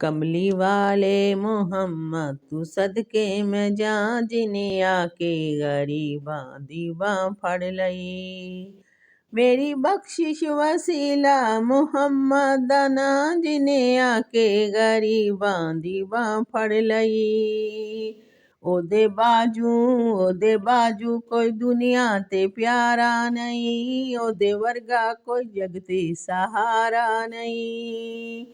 कमली वाले मोहम्मद तू सदके में जा, जिन्हें आके गरीबां दी बां फड़ लई। मेरी बख्शिश वसीला मुहम्मद ना, जिन्हें आके गरीबां दी बां फड़ लई। ओदे बाजू कोई दुनिया ते प्यारा नहीं, ओदे वर्गा कोई जग ते सहारा नहीं।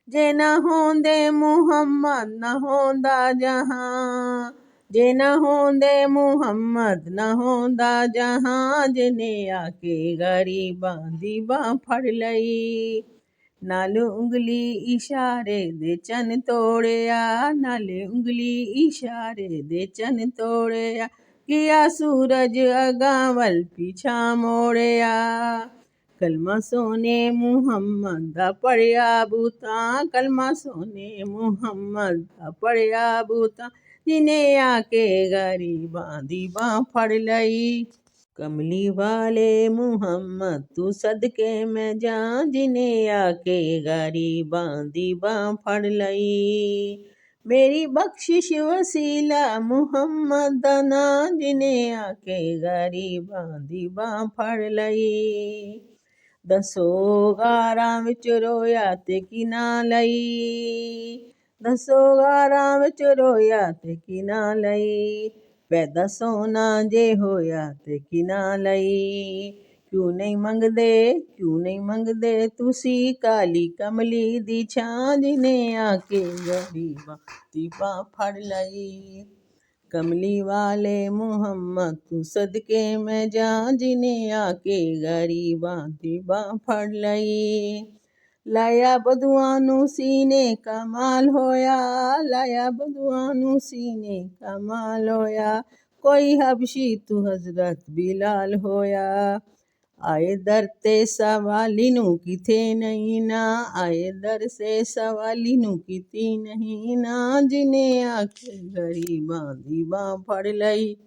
जे न होंदे मुहम्मद न होंदा जहां, जे न होंदे मुहम्मद न होंदा जहां, जिन्हें आके गरीबां दी बां फड़ लई। नाल उंगली इशारे दे चन तोड़िया, नाल उंगली इशारे दे चन तोड़िया, किया सूरज अगां वल पिछा मोड़िया। कलमा सोने मुहम्मद दा पढ़िया बूतां, कलमा सोने मुहम्मद दा पढ़िया बूतां, जिन्हें आके गरीबां दी बां फड़ लई। कमली वाले मुहम्मद तू सदके में जा, जिन्हें आके गरीबां दी बां फड़ लई। मेरी बख्शिश वसीला मुहम्मद दा ना, जिन्हें आके गरीबां दी बां फड़ लई। दसो गारां विच रोया ते किना लई, दसो गारां विच रोया ते किना लई, पैदा सोना जे होया ते किना लई। क्यों नहीं मंगदे तुसी काली कमली दी छां, जिन्हें आके गरीबां दी बां फड़ लई। कमली वाले मुहम्मद तू सदके में जा, जिन्हें आके गरीबां दी बां फड़ लई। लाया बदुआं नू सीने कमाल होया, लाया बदुआं नू सीने कमाल होया, कोई हबशी तू हज़रत बिलाल होया। आए दर ते सवाली नू किथे नहीं ना, आए दर से सवाली नू किथे नहीं ना, जिन्हें आके गरीबां दी बां फड़ लई।